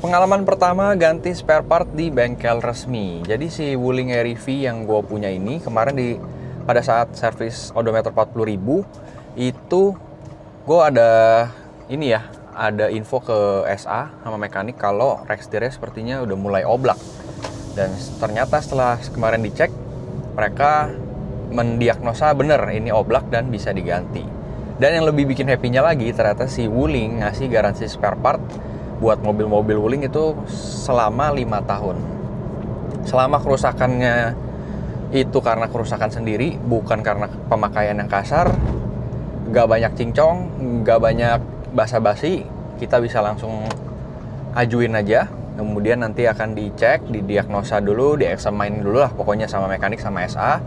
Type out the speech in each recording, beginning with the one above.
Pengalaman pertama ganti spare part di bengkel resmi. Jadi si Wuling Air-EV yang gue punya ini kemarin pada saat servis odometer 40.000 itu gue ada info ke SA sama mekanik kalau rekstirnya sepertinya udah mulai oblak. Dan ternyata setelah kemarin dicek, mereka mendiagnosa bener ini oblak dan bisa diganti. Dan yang lebih bikin happy-nya lagi, ternyata si Wuling ngasih garansi spare part buat mobil-mobil Wuling itu selama 5 tahun. Selama kerusakannya itu karena kerusakan sendiri, bukan karena pemakaian yang kasar, gak banyak cincong, gak banyak basa-basi, kita bisa langsung ajuin aja. Kemudian nanti akan dicek, didiagnosa dulu, di-examine dulu lah pokoknya sama mekanik sama SA.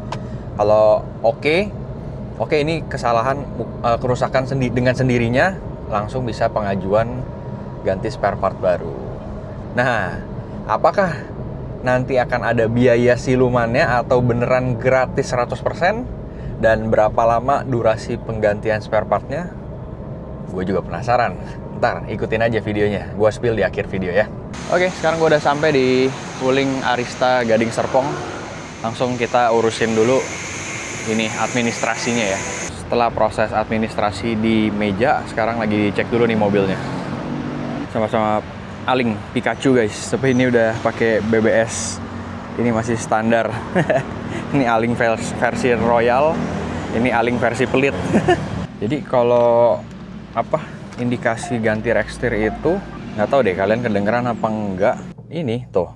Kalau oke ini kesalahan kerusakan dengan sendirinya, langsung bisa pengajuan ganti spare part baru. Nah, apakah nanti akan ada biaya silumannya atau beneran gratis 100%? Dan berapa lama durasi penggantian spare partnya? Gue juga penasaran. Ntar ikutin aja videonya. Gue spill di akhir video ya. Oke, sekarang gue udah sampai di Wuling Arista Gading Serpong. Langsung kita urusin dulu ini administrasinya ya. Setelah proses administrasi di meja, sekarang lagi cek dulu nih mobilnya. Sama-sama Aling Pikachu guys, tapi ini udah pakai BBS, ini masih standar. Ini Aling versi Royal, ini Aling versi pelit. Jadi kalau indikasi ganti rekstir itu nggak tahu deh kalian kedengeran apa enggak. Ini tuh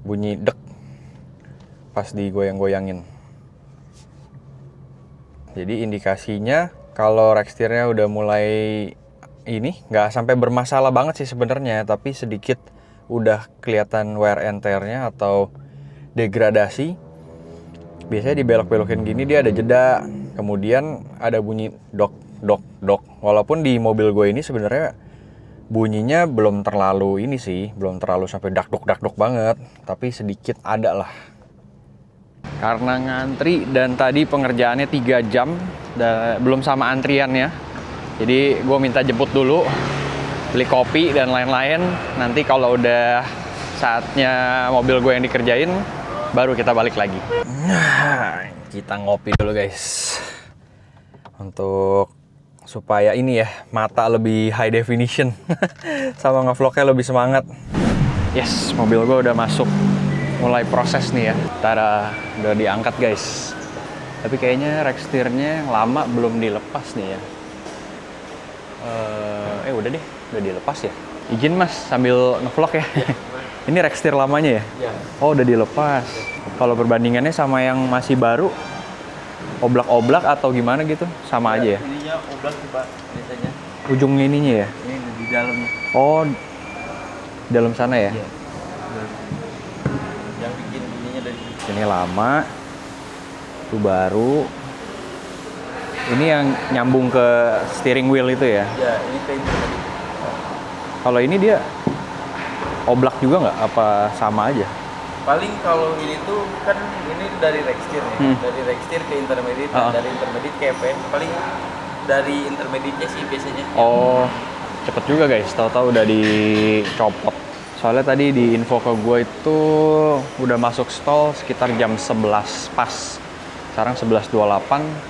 bunyi dek pas digoyang-goyangin. Jadi indikasinya kalau rekstirnya udah mulai ini nggak sampai bermasalah banget sih sebenarnya, tapi sedikit udah kelihatan wear and tear-nya atau degradasi. Biasanya dibelok-belokin gini dia ada jeda, kemudian ada bunyi dok dok dok. Walaupun di mobil gue ini sebenarnya bunyinya belum terlalu sampai dak dok banget, tapi sedikit ada lah. Karena ngantri dan tadi pengerjaannya 3 jam, belum sama antriannya. Jadi gue minta jemput dulu, beli kopi dan lain-lain. Nanti kalau udah saatnya mobil gue yang dikerjain, baru kita balik lagi. Nah, kita ngopi dulu guys. Untuk supaya ini ya, mata lebih high definition. Sama ngevlognya lebih semangat. Yes, mobil gue udah masuk. Mulai proses nih ya. Tada, udah diangkat guys. Tapi kayaknya rekstirnya yang lama belum dilepas nih ya. Udah dilepas ya. Izin mas sambil ngevlog ya. Ini rekstir lamanya ya? Iya. Oh udah dilepas. Kalau perbandingannya sama yang masih baru, oblak-oblak atau gimana gitu? Sama aja ya? Ininya oblak sih pak, biasanya. Ujungnya ininya ya? Ini di dalamnya. Oh, dalam sana ya? Iya. Yang bikin ininya dari sini. Ini lama, itu baru. Ini yang nyambung ke steering wheel itu ya? Ya, ini kayak tadi. Kalau ini dia oblak juga nggak? Apa sama aja? Paling kalau ini tuh kan ini dari rekstir ya. Dari rekstir ke intermediate, dari intermediate ke EP. Paling dari intermediate-nya sih biasanya. Oh, cepet juga guys. Tahu-tahu udah dicopot. Soalnya tadi di info ke gue itu udah masuk stall sekitar jam 11 pas. Sekarang 11.28.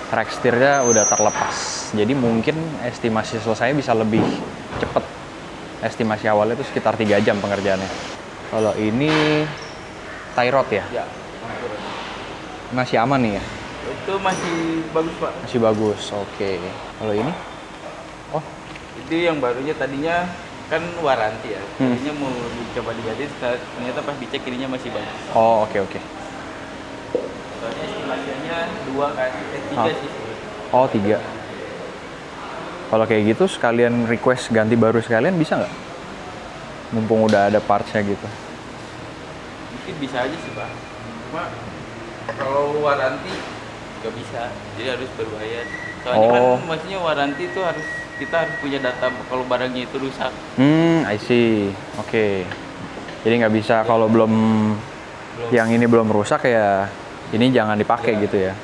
Rekstirnya udah terlepas, jadi mungkin estimasi selesai bisa lebih cepet. Estimasi awalnya itu sekitar 3 jam pengerjaannya. Kalau ini tie rod ya? Ya. Masih aman nih ya? Itu masih bagus pak. Masih bagus, oke. Kalau ini? Oh, itu yang barunya tadinya kan waranti ya. Tadinya mau dicoba diganti, ternyata pas dicek ininya masih bagus. Oh oke. Soalnya estimasinya 3 sih. Oh 3. Kalau kayak gitu sekalian request ganti baru sekalian bisa nggak? Mumpung udah ada partsnya gitu. Mungkin bisa aja sih pak. Cuma kalau waranti nggak bisa, jadi harus berbayar. Soalnya kan maksudnya waranti itu kita harus punya data kalau barangnya itu rusak. I see. Oke. Jadi nggak bisa kalau belum yang ini belum rusak ya ini jangan dipakai gitu ya.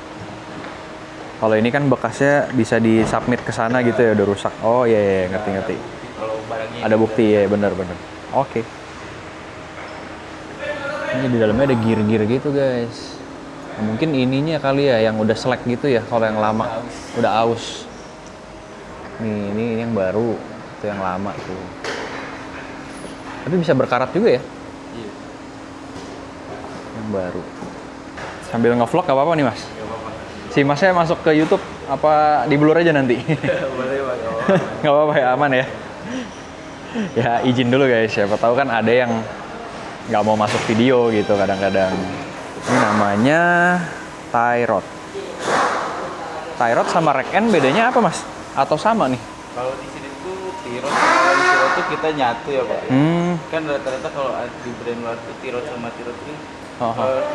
Kalau ini kan bekasnya bisa disubmit ke sana gitu ya udah rusak. Oh iya ngerti. Kalau barangnya Ada bukti ya, bener-bener. Oke. Ini di dalamnya ada gear-gear gitu guys. Nah, mungkin ininya kali ya yang udah selek gitu ya, kalau yang lama udah aus. Nih, ini yang baru, itu yang lama tuh. Tapi bisa berkarat juga ya? Iya. Yang baru. Sambil nge-vlog gak apa-apa nih mas? Gak apa-apa. Si masnya masuk ke YouTube apa di blur aja nanti? Boleh Pak, Gak apa-apa ya, aman ya? Ya izin dulu guys, siapa tahu kan ada yang nggak mau masuk video gitu kadang-kadang. Ini namanya tie rod. Tie rod sama rack end bedanya apa mas? Atau sama nih? Kalau di sini tuh tirot sama tirot tuh kita nyatu ya Pak. Kan rata-rata kalau di brand luar tuh tirot sama tirot ini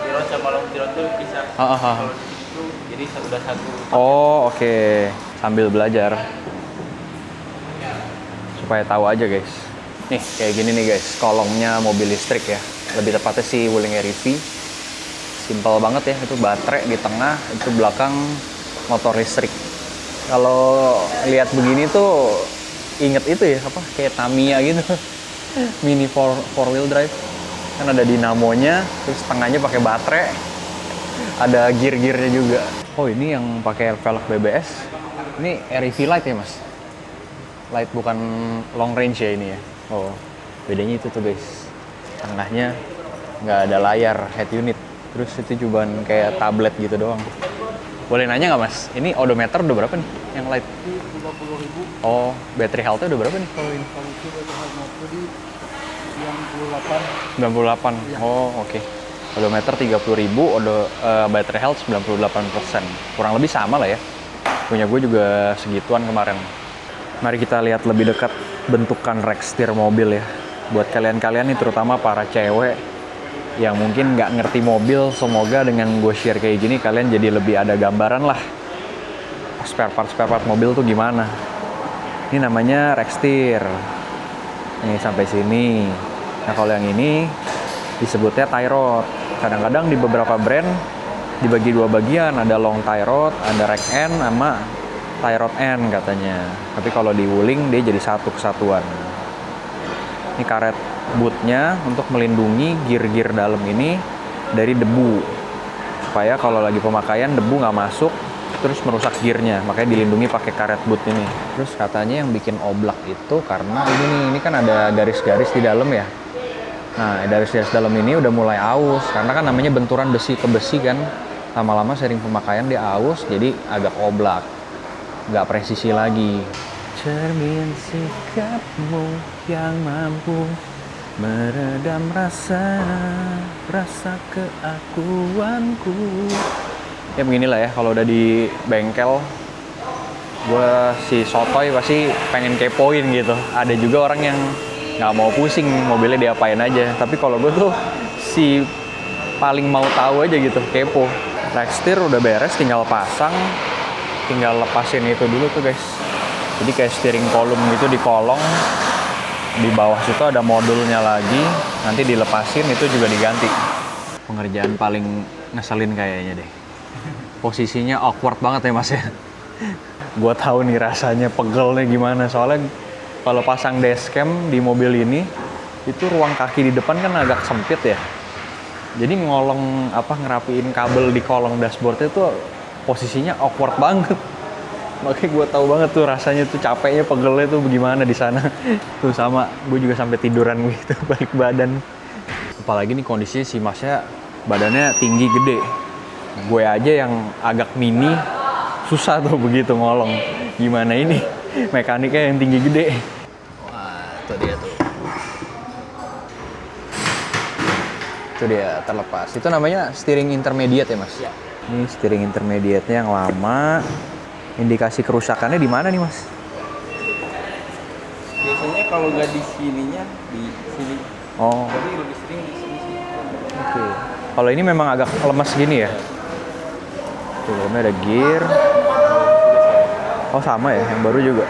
tirot sama long tirot tuh bisa. Kalau di sini tuh jadi udah satu. Oh oke. Sambil belajar supaya tahu aja guys. Nih kayak gini nih guys, kolongnya mobil listrik ya. Lebih tepatnya si Wuling REV. Simpel banget ya, itu baterai di tengah, itu belakang motor listrik. Kalau lihat begini tuh inget itu ya, apa kayak Tamiya gitu. Mini four wheel drive. Kan ada dinamonya, terus tengahnya pakai baterai. Ada gear-gearnya juga. Oh, ini yang pakai velg BBS. Ini REV Lite ya, Mas? Lite bukan long range ya ini ya. Oh, bedanya itu tuh guys. Tengahnya nggak ada layar head unit. Terus itu cuman kayak tablet gitu doang. Boleh nanya nggak mas? Ini odometer udah berapa nih yang Lite? 30.000. Oh, battery health-nya udah berapa nih kalau ini? Kalau itu baru harga di 98. 98? Ya. Oh, oke. Odometer 30.000, battery health 98%. Kurang lebih sama lah ya. Punya gue juga segituan kemarin. Mari kita lihat lebih dekat bentukan rack steer mobil ya. Buat kalian-kalian nih, terutama para cewek yang mungkin nggak ngerti mobil, semoga dengan gue share kayak gini kalian jadi lebih ada gambaran lah spare part mobil tuh gimana. Ini namanya rack steer. Nih sampai sini. Nah kalau yang ini disebutnya tie rod. Kadang-kadang di beberapa brand dibagi dua bagian, ada long tie rod, ada rack end sama tie rod end katanya. Tapi kalau di Wuling dia jadi satu kesatuan. Ini karet bootnya untuk melindungi gear-gear dalam ini dari debu, supaya kalau lagi pemakaian debu nggak masuk terus merusak gearnya, makanya dilindungi pakai karet boot ini. Terus katanya yang bikin oblak itu karena ini kan ada garis-garis di dalam ya. Nah garis-garis dalam ini udah mulai aus karena kan namanya benturan besi ke besi kan, lama-lama sering pemakaian dia aus jadi agak oblak, nggak presisi lagi. Cermin sikapmu yang mampu meredam rasa keakuanku. Ya beginilah ya, kalau udah di bengkel gue si sotoy pasti pengen kepoin gitu. Ada juga orang yang nggak mau pusing mobilnya diapain aja, tapi kalau gue tuh si paling mau tahu aja gitu, kepo. Rack steer udah beres, tinggal pasang, tinggal lepasin itu dulu tuh guys. Jadi kayak steering column gitu di kolong, di bawah situ ada modulnya lagi, nanti dilepasin itu juga diganti. Pengerjaan paling ngeselin kayaknya deh. Posisinya awkward banget ya mas ya. Gua tahu nih rasanya pegelnya gimana, soalnya kalau pasang dashcam di mobil ini, itu ruang kaki di depan kan agak sempit ya. Jadi ngerapiin kabel di kolong dashboard itu posisinya awkward banget. Makanya gue tahu banget tuh rasanya tuh capeknya pegelnya tuh bagaimana di sana. Tuh sama, gue juga sampai tiduran gitu balik badan. Apalagi nih kondisinya si masnya badannya tinggi gede. Gue aja yang agak mini susah tuh begitu ngolong. Gimana ini mekaniknya yang tinggi gede. Wah, tuh dia tuh. Itu dia terlepas. Itu namanya steering intermediate ya mas? Ya. Ini steering intermediate-nya yang lama. Indikasi kerusakannya di mana nih mas? Biasanya kalau nggak di sininya di sini. Oh. Tapi lebih sering di sini sih. Oke. Kalau ini memang agak lemas gini ya? Tuh, ini ada gear. Oh sama ya, yang baru juga.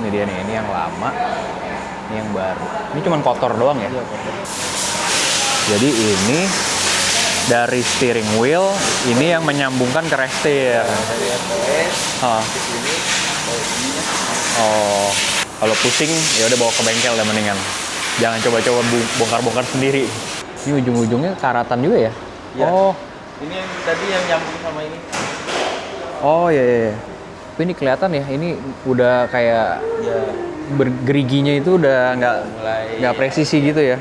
Ini dia nih, ini yang lama, ini yang baru. Ini cuma kotor doang ya? Iya, kotor. Jadi ini dari steering wheel, ini yang menyambungkan ke rack steer. Dari atas Oh. ke sini, ininya Oh, kalau pusing ya udah bawa ke bengkel deh mendingan. Jangan coba-coba bongkar-bongkar sendiri. Ini ujung-ujungnya karatan juga ya? Iya. Oh, Ini yang tadi yang nyambung sama ini. oh iya, iya. Tapi ini kelihatan ya, ini udah kayak Ya, geriginya itu udah mulai nggak presisi gitu ya.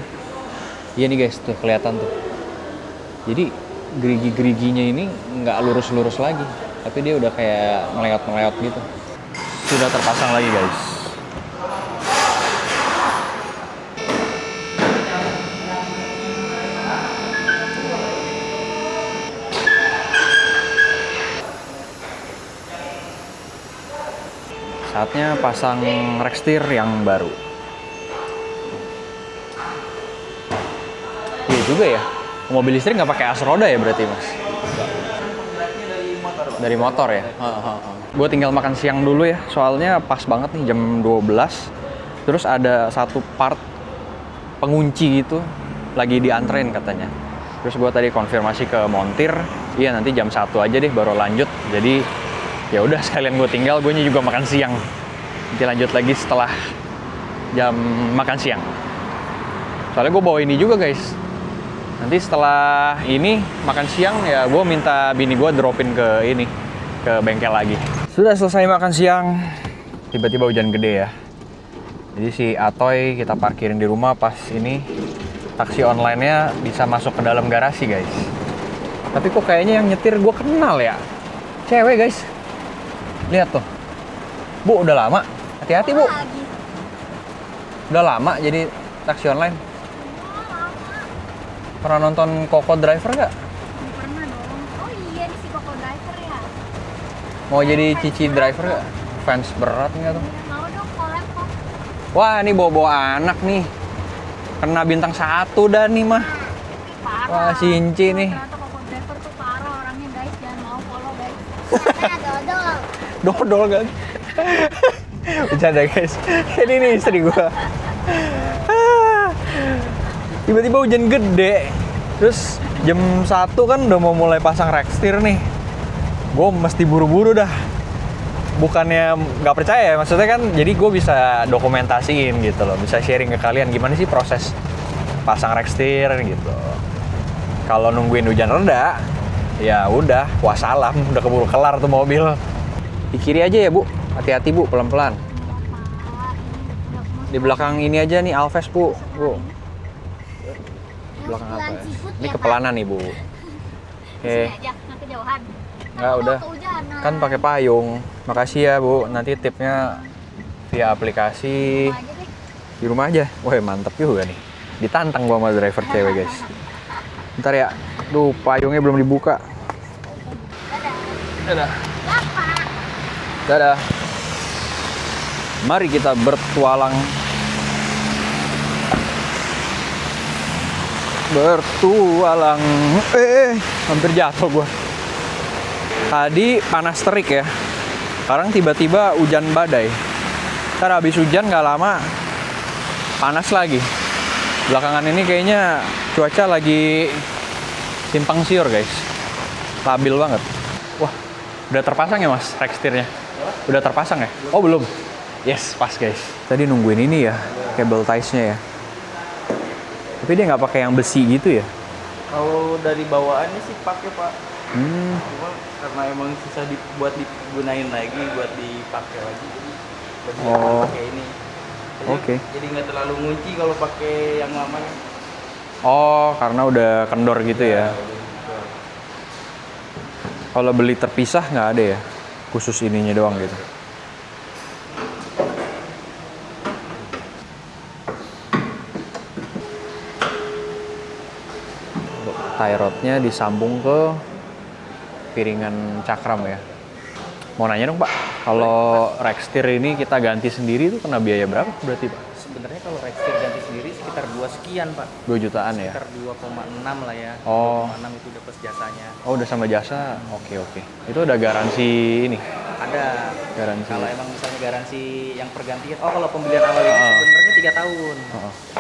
Iya nih guys, tuh kelihatan tuh. Jadi gerigi-geriginya ini nggak lurus-lurus lagi, tapi dia udah kayak meleot-meleot gitu. Sudah terpasang lagi guys. Saatnya pasang rekstir yang baru. Iya juga ya. Mobil listrik nggak pakai as roda ya berarti mas? dari motor. Dari motor ya? Gue tinggal makan siang dulu ya, soalnya pas banget nih jam 12. Terus ada satu part pengunci gitu, lagi diantrein katanya. Terus gue tadi konfirmasi ke montir, iya nanti jam 1 aja deh baru lanjut. Jadi ya udah sekalian gue tinggal, gue juga makan siang. Nanti lanjut lagi setelah jam makan siang. Soalnya gue bawa ini juga guys. Nanti setelah ini makan siang ya gue minta bini gue dropin ke ini, ke bengkel lagi. Sudah selesai makan siang, tiba-tiba hujan gede ya. Jadi si Atoy kita parkirin di rumah, pas ini taksi online-nya bisa masuk ke dalam garasi guys. Tapi kok kayaknya yang nyetir gue kenal ya. Cewek guys. Lihat tuh. Bu, udah lama. Hati-hati bu. Udah lama jadi taksi online. Pernah nonton Coco Driver nggak? Pernah dong. Oh iya, si Coco Driver ya. Mau jadi Cici Driver nggak? Fans berat nggak tuh? Mau dong collab kok. Wah, ini bawa-bawa anak nih. Kena bintang 1 dah nih mah. Parah. Wah, si Inci nih. Ternyata Coco Driver tuh parah orangnya guys. Jangan mau follow guys. Namanya dodol. Dodol kan? Bercanda guys. Ini nih istri gua. Tiba-tiba hujan gede. Terus jam 1 kan udah mau mulai pasang rekstir nih. Gue mesti buru-buru dah. Bukannya nggak percaya ya, maksudnya kan jadi gue bisa dokumentasiin gitu loh. Bisa sharing ke kalian gimana sih proses pasang rekstir gitu. Kalau nungguin hujan reda, ya udah wassalam, udah keburu kelar tuh mobil. Di kiri aja ya bu, hati-hati bu, pelan-pelan. Di belakang ini aja nih Alves bu. Belakang apa ya? Ini kepelanan nih bu. Oke. Aja, nggak kejauhan. Nggak udah. Kehujanan. Kan pakai payung. Makasih ya bu. Nanti tipnya via aplikasi. Aja deh. Di rumah aja. Wah mantep juga nih. Ditantang gua sama driver cewek guys. Bentar ya. Duh payungnya belum dibuka. Dadah. Dadah. Mari kita bertualang. Bertualang. Hampir jatuh gua. Tadi panas terik ya. Sekarang tiba-tiba hujan badai. Ntar habis hujan nggak lama panas lagi. Belakangan ini kayaknya cuaca lagi simpang siur guys. Stabil banget. Wah, udah terpasang ya mas rekstirnya? Udah terpasang ya? Oh belum? Yes, pas guys. Tadi nungguin ini ya, cable ties-nya ya. Tapi dia nggak pakai yang besi gitu ya? Kalau dari bawaannya sih pakai pak. Cuma karena emang susah buat digunain lagi, buat dipakai lagi. Jadi Oh. pakai ini. Jadi, Oke. Jadi nggak terlalu ngunci kalau pakai yang lamanya. Oh, karena udah kendor gitu ya? Kalau beli terpisah nggak ada ya? Khusus ininya doang gitu? Tie rod-nya disambung ke piringan cakram ya. Mau nanya dong Pak, kalau rekstir ini kita ganti sendiri itu kena biaya berapa berarti Pak? Sebenarnya kalau rekstir ganti sendiri sekitar 2 sekian pak. 2 jutaan ya? Sekitar 2,6 lah ya. Oh. 2,6 itu udah plus jasanya. Oh udah sama jasa? Oke. Itu ada garansi ini? Ada. Garansi? Kalau emang misalnya garansi yang pergantian, kalau pembelian awal itu sebenarnya 3 tahun.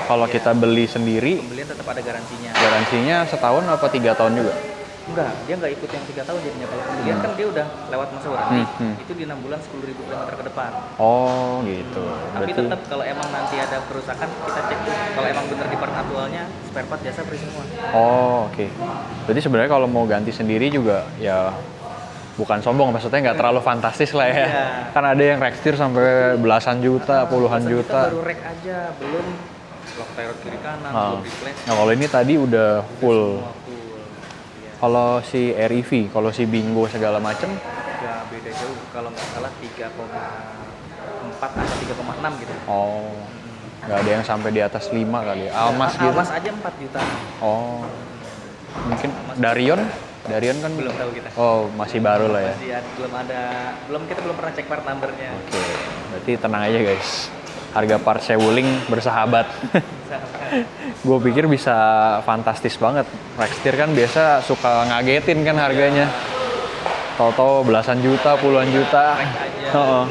Kalau kita beli sendiri, Pembelian tetap ada garansinya. garansinya setahun apa 3 tahun juga? Enggak, dia nggak ikut yang 3 tahun jadinya. Kalau kemudian kan dia udah lewat masa waranti, itu di 6 bulan 10.000 km ke depan. Oh gitu. Tapi tetap kalau emang nanti ada kerusakan kita cek tuh. Kalau emang bener di part aktualnya spare part biasa free semua. Oh oke. Berarti sebenarnya kalau mau ganti sendiri juga ya bukan sombong, maksudnya nggak terlalu fantastis lah ya. Iya. Kan ada yang rekstir sampai belasan juta, puluhan Belasan juta. baru rack aja, belum lock tire kiri kanan, belum replace. Nah kalau ini tadi udah full. Semua full. Iya. Kalau si REV, kalau si Bingo segala macem, Ya beda jauh. Kalau nggak salah 3,4 atau 3,6 gitu. oh nggak ada yang sampai di atas 5 kali ya. Almas gitu. Almas aja 4 juta. Oh mungkin Darion kan Belum tahu kita. Oh masih baru lah ya. Kita belum pernah cek part numbernya. Oke, berarti tenang aja guys. Harga partsnya Wuling bersahabat. Gue pikir bisa fantastis banget. Rextir kan biasa suka ngagetin kan harganya. Tahu-tahu belasan juta, puluhan juta. Aja.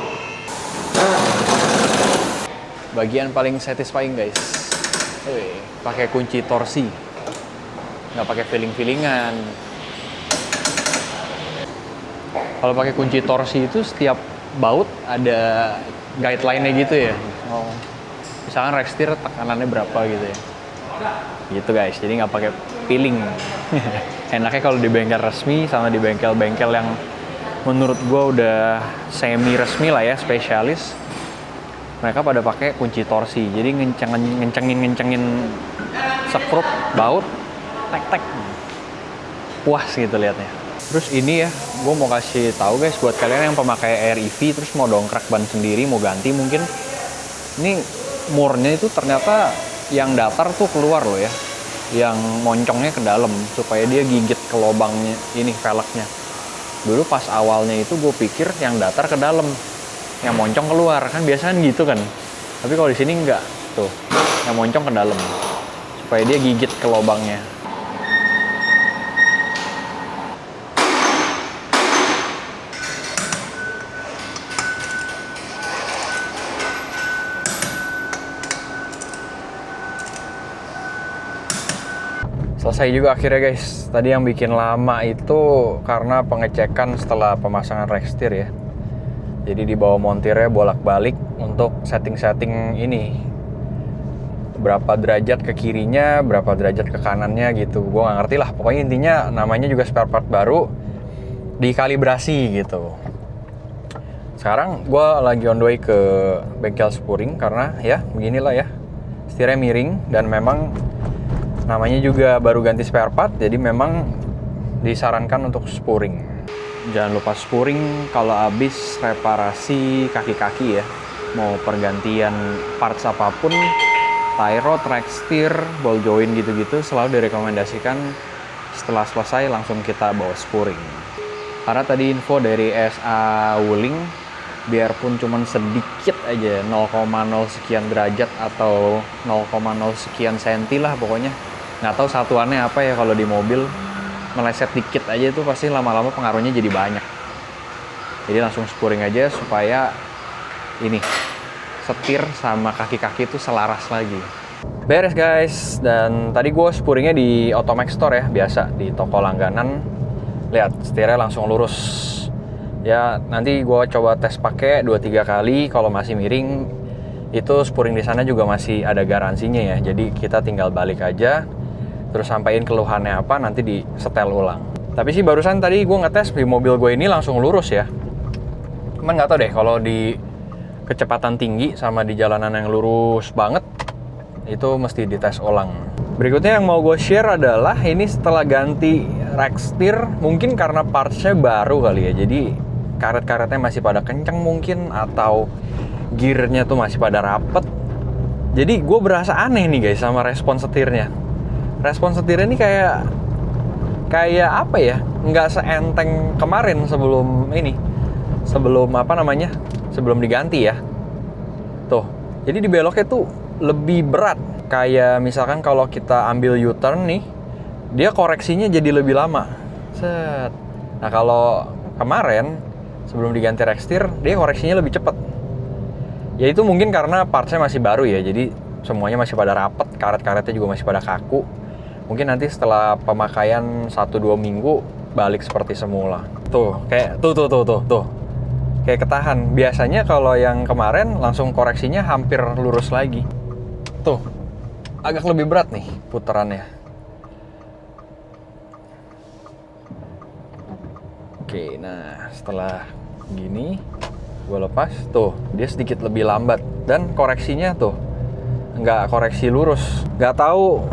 Bagian paling satisfying guys. Pakai kunci torsi. Nggak pakai feeling-feelingan. Kalau pakai kunci torsi itu setiap baut ada guideline-nya gitu ya. Oh. Misalkan Rextir tekanannya berapa gitu ya. Gitu guys. Jadi nggak pakai feeling. Enaknya kalau di bengkel resmi sama di bengkel-bengkel yang menurut gue udah semi resmi lah ya, spesialis. Mereka pada pakai kunci torsi. Jadi ngencengin sekrup baut, tek-tek. Puas gitu liatnya. Terus ini ya, gue mau kasih tahu guys buat kalian yang pemakai REV terus mau dongkrak ban sendiri, mau ganti mungkin. Ini murnya itu ternyata yang datar tuh keluar loh ya. Yang moncongnya ke dalam supaya dia gigit ke lubangnya ini velgnya. Dulu pas awalnya itu gue pikir yang datar ke dalam, yang moncong keluar, kan biasanya gitu kan. Tapi kalau di sini enggak, tuh. Yang moncong ke dalam supaya dia gigit ke lubangnya. Selesai juga akhirnya guys. Tadi yang bikin lama itu karena pengecekan setelah pemasangan Rextir ya. Jadi dibawa montirnya bolak-balik untuk setting-setting ini. Berapa derajat ke kirinya, berapa derajat ke kanannya gitu. Gue nggak ngerti lah. Pokoknya intinya namanya juga spare part baru, dikalibrasi gitu. Sekarang gue lagi on the way ke bengkel spuring karena ya beginilah ya. Setirnya miring dan memang namanya juga baru ganti spare part, jadi memang disarankan untuk spuring. Jangan lupa spuring kalau habis reparasi kaki-kaki ya. Mau pergantian parts apapun, tie rod, Rextir, ball joint gitu-gitu selalu direkomendasikan setelah selesai langsung kita bawa spuring. Karena tadi info dari SA Wuling, biarpun cuman sedikit aja 0,0 sekian derajat atau 0,0 sekian senti lah pokoknya. Nggak tahu satuannya apa ya kalau di mobil, meleset dikit aja itu pasti lama-lama pengaruhnya jadi banyak. Jadi langsung spuring aja supaya ini setir sama kaki-kaki itu selaras lagi. Beres guys, dan tadi gue spuringnya di Automax Store ya, biasa di toko langganan. Lihat setirnya langsung lurus. Ya nanti gue coba tes pakai 2-3 kali, kalau masih miring itu spuring di sana juga masih ada garansinya ya. Jadi kita tinggal balik aja. Terus sampaiin keluhannya apa, nanti di setel ulang. Tapi sih barusan tadi gue ngetes di mobil gue ini langsung lurus ya. Cuman nggak tahu deh kalau di kecepatan tinggi sama di jalanan yang lurus banget, itu mesti dites ulang. Berikutnya yang mau gue share adalah ini setelah ganti Rextir, mungkin karena partsnya baru kali ya. Jadi karet-karetnya masih pada kenceng mungkin, atau gearnya tuh masih pada rapet. Jadi gue berasa aneh nih guys sama respon setirnya. Respon setirnya ini kayak apa ya, nggak seenteng kemarin sebelum diganti ya. Tuh, jadi di beloknya tuh lebih berat. Kayak misalkan kalau kita ambil U-turn nih, dia koreksinya jadi lebih lama. Set. Nah kalau kemarin sebelum diganti Rextir, dia koreksinya lebih cepat. Ya itu mungkin karena partsnya masih baru ya, jadi semuanya masih pada rapet, karet-karetnya juga masih pada kaku. Mungkin nanti setelah pemakaian 1-2 minggu balik seperti semula. Tuh, kayak tuh. Kayak ketahan. Biasanya kalau yang kemarin langsung koreksinya hampir lurus lagi. Tuh, agak lebih berat nih putarannya. Oke, nah setelah gini gue lepas, tuh dia sedikit lebih lambat dan koreksinya tuh nggak koreksi lurus. Nggak tahu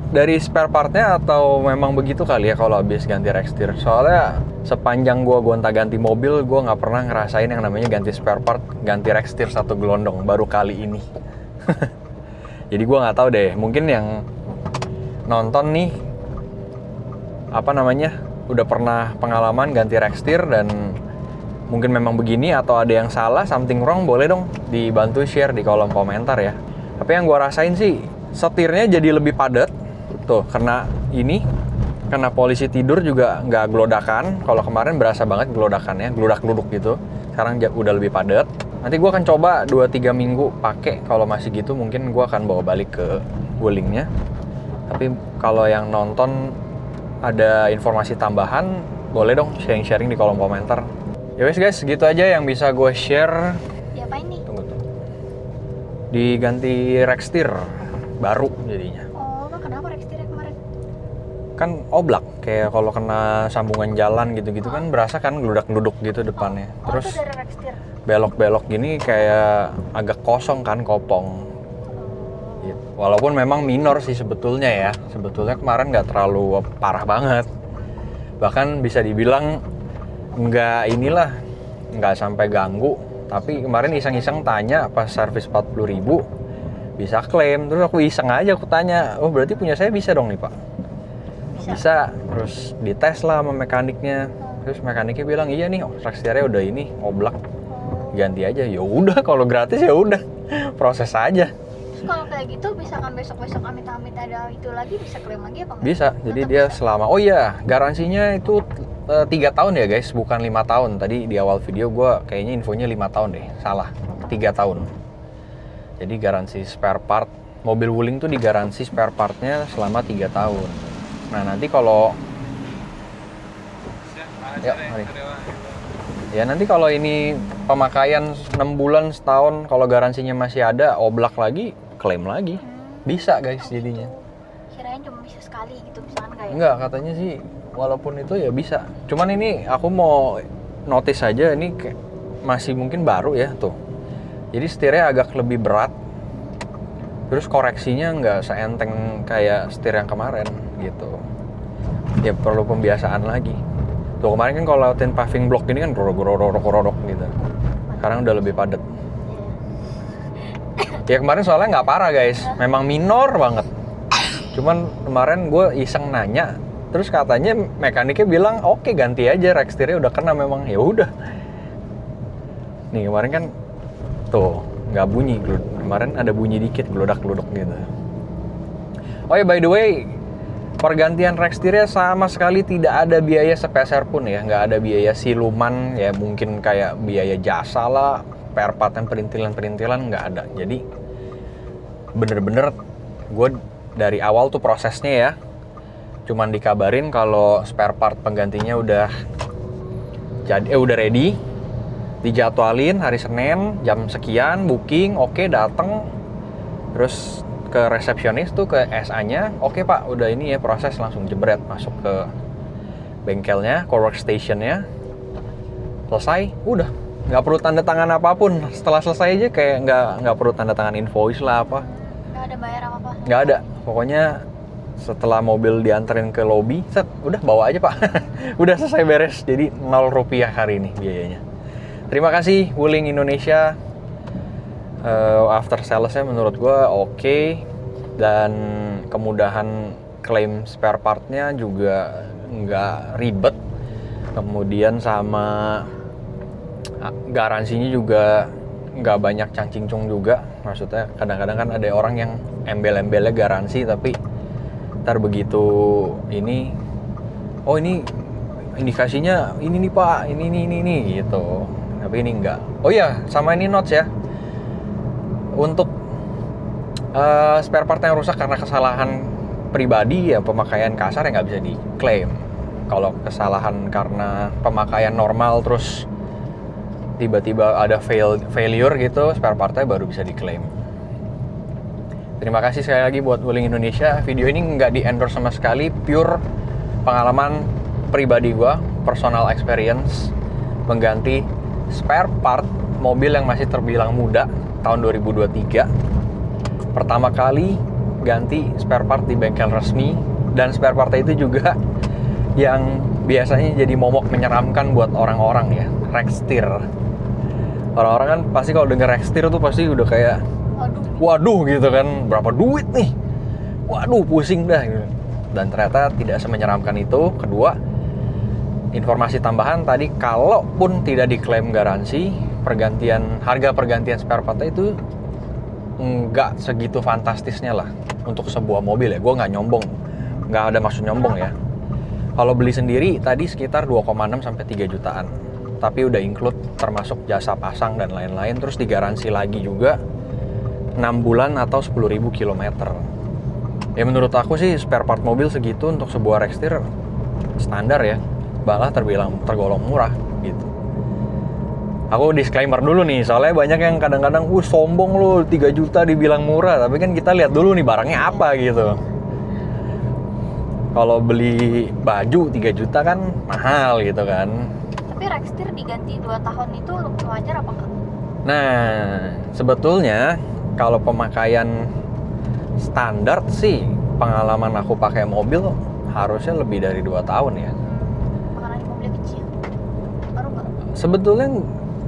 dari spare partnya atau memang begitu kali ya kalau habis ganti rack steer. Soalnya sepanjang gue gonta-ganti mobil, gue nggak pernah ngerasain yang namanya ganti spare part, ganti rack steer satu gelondong, baru kali ini. Jadi gue nggak tahu deh, mungkin yang nonton nih udah pernah pengalaman ganti rack steer dan mungkin memang begini atau ada yang salah, something wrong, boleh dong dibantu share di kolom komentar ya. Tapi yang gue rasain sih setirnya jadi lebih padat tuh, karena polisi tidur juga nggak gelodakan. Kalau kemarin berasa banget gelodakannya, geludak-geluduk gitu. Sekarang udah lebih padat. Nanti gue akan coba 2-3 minggu pakai. Kalau masih gitu mungkin gue akan bawa balik ke Wulingnya. Tapi kalau yang nonton ada informasi tambahan, boleh dong sharing-sharing di kolom komentar. Ya wes guys, segitu aja yang bisa gue share. Diapain nih? Tunggu. Diganti rack steer baru jadinya. Oh, lo kenapa rack steer kemarin? Kan oblak, kayak kalau kena sambungan jalan gitu-gitu kan berasa kan geludak-geluduk gitu depannya. Terus itu dari rack steer. belok-belok gini kayak agak kosong kan, kopong. Gitu. Walaupun memang minor sih sebetulnya ya. Sebetulnya kemarin nggak terlalu parah banget. Bahkan bisa dibilang nggak sampai ganggu. Tapi kemarin iseng-iseng tanya pas servis 40.000 bisa klaim. Terus aku iseng aja aku tanya, oh berarti punya saya bisa dong nih Pak? Bisa. Terus dites lah sama mekaniknya. Terus mekaniknya bilang iya nih, rack steernya udah ini oblak, ganti aja. Ya udah, kalau gratis ya udah proses aja. Terus kalau kayak gitu bisa kan besok-besok amit-amit ada itu lagi bisa klaim lagi apa enggak? Bisa. Jadi dia selama, oh iya, garansinya itu 3 tahun ya guys, bukan 5 tahun. Tadi di awal video gue kayaknya infonya 5 tahun deh, salah, 3 tahun. Jadi garansi spare part, mobil Wuling tuh digaransi spare partnya selama 3 tahun. Nah nanti kalau nanti kalau ini pemakaian 6 bulan, setahun, kalau garansinya masih ada, oblak lagi, klaim lagi. Bisa guys jadinya. Kirain cuma bisa sekali gitu misalkan kayak. Enggak, katanya sih walaupun itu ya bisa. Cuman ini aku mau notice aja, ini masih mungkin baru ya tuh. Jadi setirnya agak lebih berat. Terus koreksinya nggak seenteng kayak setir yang kemarin gitu. Ya perlu pembiasaan lagi. Tuh kemarin kan kalau lewatin paving block ini kan rodok gitu. Sekarang udah lebih padat. Ya kemarin soalnya nggak parah guys, memang minor banget. Cuman kemarin gue iseng nanya, terus katanya mekaniknya bilang oke, ganti aja, rack steernya udah kena memang. Ya udah. Nih kemarin kan tuh nggak bunyi, kemarin ada bunyi dikit, geludak-geluduk gitu. Oh ya by the way, pergantian rack steernya sama sekali tidak ada biaya sepeser pun ya, nggak ada biaya siluman ya, mungkin kayak biaya jasa lah, spare part dan perintilan nggak ada. Jadi bener-bener gue dari awal tuh prosesnya ya, cuman dikabarin kalau spare part penggantinya udah ready, dijadwalin hari Senin jam sekian, booking, oke, dateng, terus ke resepsionis tuh, ke SA-nya, oke Pak, udah ini ya, proses, langsung jebret masuk ke bengkelnya, ke workstation-nya, selesai, udah, nggak perlu tanda tangan apapun. Setelah selesai aja kayak nggak perlu tanda tangan invoice lah apa. Nggak ada bayar apa-apa? Nggak ada, pokoknya setelah mobil dianterin ke lobby, set, udah bawa aja Pak. Udah selesai beres, jadi 0 rupiah hari ini biayanya. Terima kasih Wuling Indonesia. After sales-nya menurut gue oke, dan kemudahan klaim spare part-nya juga nggak ribet. Kemudian sama garansinya juga nggak banyak cancingcung juga. Maksudnya kadang-kadang kan ada orang yang embel-embelnya garansi, tapi ntar begitu ini, oh ini indikasinya ini nih Pak, ini gitu. Tapi ini enggak. Oh iya, sama ini notes ya. Untuk spare part yang rusak karena kesalahan pribadi ya pemakaian kasar ya nggak bisa diklaim. Kalau kesalahan karena pemakaian normal terus tiba-tiba ada failure gitu, spare partnya baru bisa diklaim. Terima kasih sekali lagi buat Wuling Indonesia. Video ini nggak di-endorse sama sekali, pure pengalaman pribadi gua, personal experience mengganti spare part mobil yang masih terbilang muda tahun 2023. Pertama kali ganti spare part di bengkel resmi, dan spare partnya itu juga yang biasanya jadi momok menyeramkan buat orang-orang ya, Rextir. Orang-orang kan pasti kalau denger Rextir tuh pasti udah kayak waduh gitu kan, berapa duit nih, waduh pusing dah gitu. Dan ternyata tidak semenyeramkan itu. Kedua, informasi tambahan tadi, kalaupun tidak diklaim garansi, harga pergantian spare partnya itu nggak segitu fantastisnya lah untuk sebuah mobil ya. Gue nggak nyombong, nggak ada maksud nyombong ya. Kalau beli sendiri tadi sekitar 2,6 sampai 3 jutaan, tapi udah include termasuk jasa pasang dan lain-lain, terus digaransi lagi juga 6 bulan atau 10.000 kilometer. Ya menurut aku sih spare part mobil segitu untuk sebuah Rextir standar ya, malah tergolong murah gitu. Aku disclaimer dulu nih, soalnya banyak yang kadang-kadang sombong lu 3 juta dibilang murah, tapi kan kita lihat dulu nih barangnya apa gitu. Kalau beli baju 3 juta kan mahal gitu kan. Tapi Rextir diganti 2 tahun itu wajar apa enggak? Nah, sebetulnya kalau pemakaian standar sih, pengalaman aku pakai mobil harusnya lebih dari 2 tahun ya. Karena ini mobilnya kecil. Baru enggak? Sebetulnya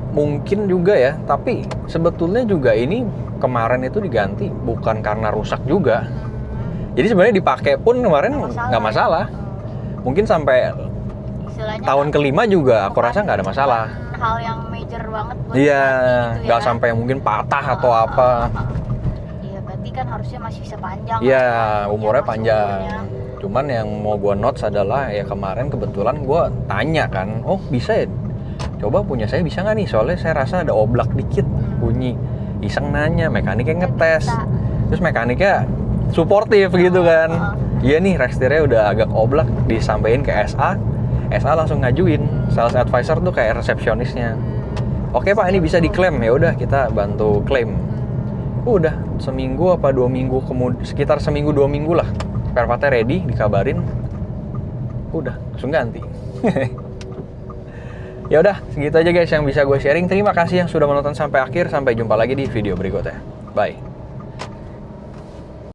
mungkin juga ya, tapi sebetulnya juga ini kemarin itu diganti bukan karena rusak juga. Jadi sebenarnya dipakai pun kemarin nggak masalah. Mungkin sampai Istilahnya tahun kelima juga aku rasa nggak ada masalah. Hal yang major banget buat Iya, ganti gitu nggak ya. sampai mungkin patah atau apa. Iya, berarti kan harusnya masih bisa panjang. Iya, kan, umurnya masih panjang. umurnya. Cuman yang mau gue notes adalah ya kemarin kebetulan gue tanya kan, oh bisa ya? Coba punya saya bisa nggak nih? Soalnya saya rasa ada oblak dikit bunyi. Iseng nanya, mekaniknya ngetes. Bisa. Terus mekaniknya suportif gitu kan. Iya nih Rextirnya udah agak oblak, disampaikan ke SA. SA langsung ngajuin. Sales advisor tuh kayak resepsionisnya. Oke Pak, ini bisa diklaim. Ya udah kita bantu klaim. Udah seminggu apa 2 minggu kemudian, sekitar seminggu 2 minggu lah, spare partnya ready, dikabarin. Udah langsung ganti. Ya udah, segitu aja guys yang bisa gue sharing. Terima kasih yang sudah menonton sampai akhir. Sampai jumpa lagi di video berikutnya. Bye.